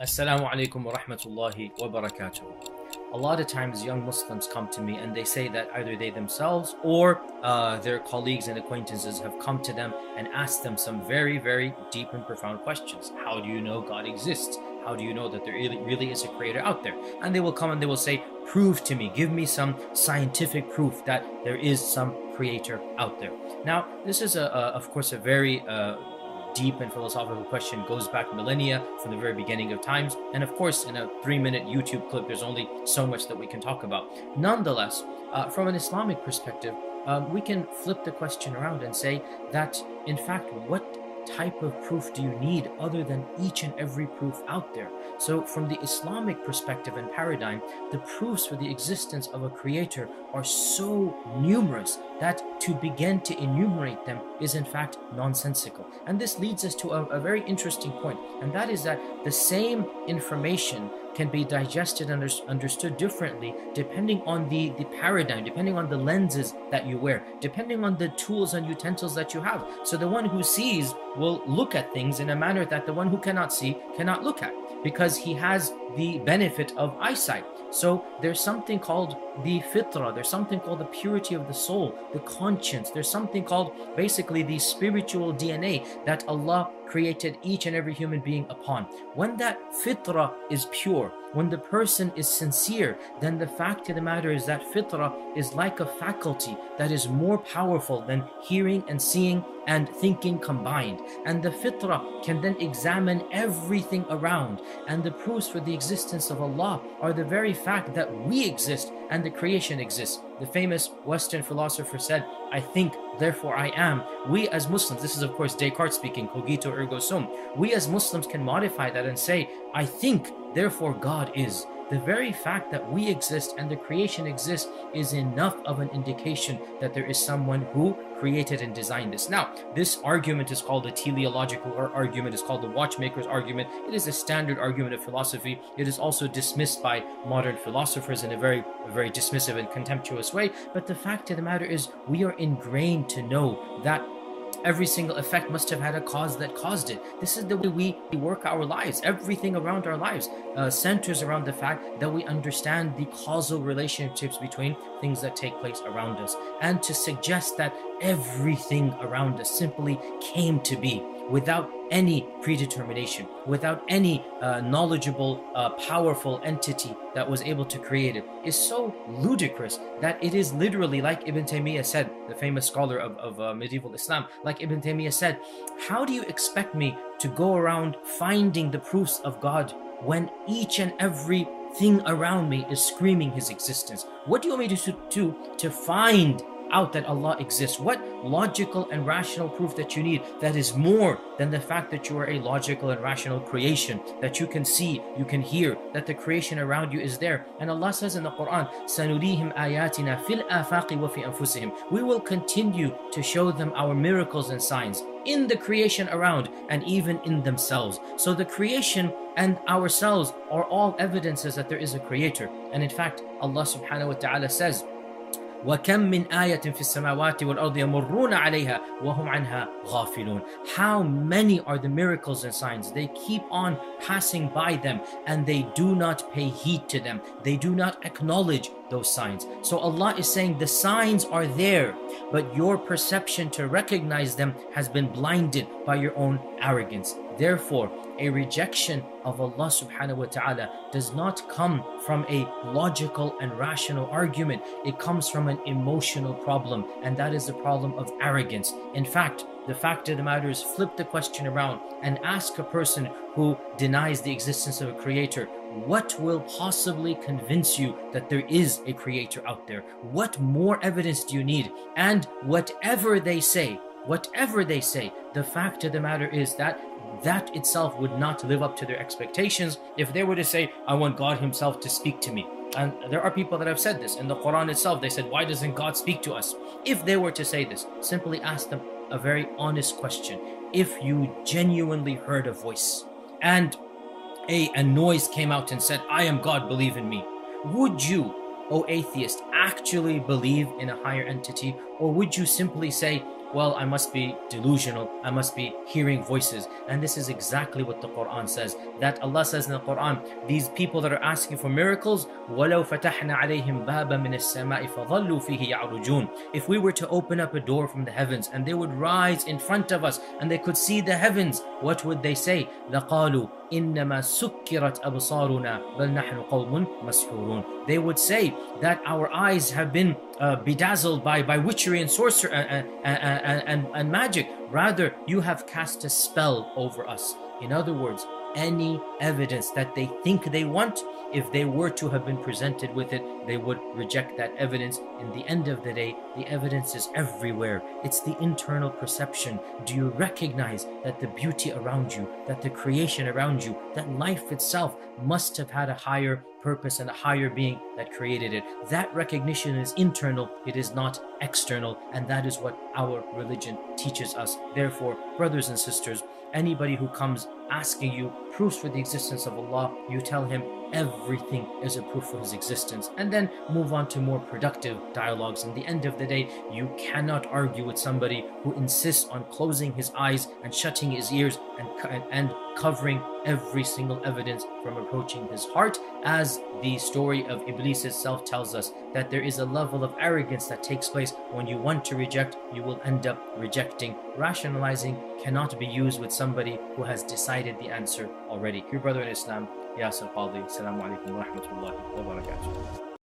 Assalamu alaikum wa rahmatullahi wa barakatuh. A lot of times, young Muslims come to me and they say that either they themselves or their colleagues and acquaintances have come to them and asked them some very, very deep and profound questions. How do you know God exists? How do you know that there really is a creator out there? And they will come and they will say, prove to me, give me some scientific proof that there is some creator out there. Now, this is, of course, a very deep and philosophical question, goes back millennia from the very beginning of times. And of course, in a 3-minute YouTube clip, there's only so much that we can talk about. Nonetheless, from an Islamic perspective, we can flip the question around and say that, in fact, what type of proof do you need other than each and every proof out there? So from the Islamic perspective and paradigm, the proofs for the existence of a creator are so numerous that to begin to enumerate them is in fact nonsensical. And this leads us to a very interesting point, and that is that the same information can be digested and understood differently depending on the paradigm, depending on the lenses that you wear, depending on the tools and utensils that you have. So the one who sees will look at things in a manner that the one who cannot see cannot look at, because he has the benefit of eyesight. So there's something called the fitra, there's something called the purity of the soul, the conscience, there's something called basically the spiritual DNA that Allah created each and every human being upon. When that fitra is pure, when the person is sincere, then the fact of the matter is that fitra is like a faculty that is more powerful than hearing and seeing and thinking combined. And the fitra can then examine everything around. And the proofs for the existence of Allah are the very fact that we exist and the creation exists. The famous Western philosopher said, I think, therefore I am. We as Muslims, this is of course Descartes speaking, cogito ergo sum. We as Muslims can modify that and say, I think, therefore God is. The very fact that we exist and the creation exists is enough of an indication that there is someone who created and designed this. Now, this argument is called the teleological argument, is called the watchmaker's argument. It is a standard argument of philosophy. It is also dismissed by modern philosophers in a very dismissive and contemptuous way. But the fact of the matter is, we are ingrained to know that every single effect must have had a cause that caused it. This is the way we work our lives. Everything around our lives centers around the fact that we understand the causal relationships between things that take place around us. And to suggest that everything around us simply came to be without any predetermination, without any knowledgeable, powerful entity that was able to create it, is so ludicrous that it is literally, like Ibn Taymiyyah said, the famous scholar of medieval Islam, like Ibn Taymiyyah said, how do you expect me to go around finding the proofs of God when each and every thing around me is screaming his existence? What do you want me to do to find out that Allah exists? What logical and rational proof that you need that is more than the fact that you are a logical and rational creation, that you can see, you can hear, that the creation around you is there? And Allah says in the Quran, سَنُرِيهِمْ آيَاتِنَا فِي الْآفَاقِ وَفِي أَنفُسِهِمْ. We will continue to show them our miracles and signs in the creation around and even in themselves. So the creation and ourselves are all evidences that there is a creator. And in fact, Allah subhanahu wa ta'ala says, وَكَمْ مِنْ آيَةٍ فِي السَّمَاوَاتِ وَالْأَرْضِ يَمُرُّونَ عَلَيْهَا وَهُمْ عَنْهَا غَافِلُونَ. How many are the miracles and signs? They keep on passing by them and they do not pay heed to them. They do not acknowledge those signs. So Allah is saying the signs are there, but your perception to recognize them has been blinded by your own arrogance. Therefore, a rejection of Allah subhanahu wa ta'ala does not come from a logical and rational argument. It comes from an emotional problem, and that is the problem of arrogance. In fact, the fact of the matter is, flip the question around and ask a person who denies the existence of a creator, what will possibly convince you that there is a creator out there? What more evidence do you need? And whatever they say, the fact of the matter is that itself would not live up to their expectations. If they were to say, I want God himself to speak to me, and there are people that have said this in the Quran itself, they said, why doesn't God speak to us? If they were to say this, simply ask them a very honest question. If you genuinely heard a voice and a noise came out and said, I am God, believe in me, would you, O atheist, actually believe in a higher entity? Or would you simply say, well, I must be delusional, I must be hearing voices. And this is exactly what the Quran says. That Allah says in the Quran, these people that are asking for miracles, وَلَوْ فَتَحْنَا عَلَيْهِمْ بَابًا مِنَ السَّمَاءِ فَظَلُّوا فِيهِ يَعْرُجُونَ. If we were to open up a door from the heavens and they would rise in front of us and they could see the heavens, what would they say? لَقَالُوا إِنَّمَا سُكِّرَتْ أَبْصَارُنَا بَلْ نَحْنُ قَوْمٌ مَسْحُورُونَ. They would say that our eyes have been bedazzled by witchery and sorcery and magic. Rather, you have cast a spell over us. In other words, any evidence that they think they want, if they were to have been presented with it, they would reject that evidence. In the end of the day, the evidence is everywhere. It's the internal perception. Do you recognize that the beauty around you, that the creation around you, that life itself must have had a higher purpose and a higher being that created it? That recognition is internal, it is not external, and that is what our religion teaches us. Therefore, brothers and sisters, anybody who comes asking you proofs for the existence of Allah, you tell him everything is a proof for his existence, and then move on to more productive dialogues. In the end of the day, you cannot argue with somebody who insists on closing his eyes and shutting his ears and covering every single evidence from approaching his heart. As the story of Iblis itself tells us, that there is a level of arrogance that takes place when you want to reject, you will end up rejecting. Rationalizing cannot be used with somebody who has decided the answer already. Your brother in Islam, Yasir Qadhi. Assalamu alaikum wa rahmatullahi wa barakatuh.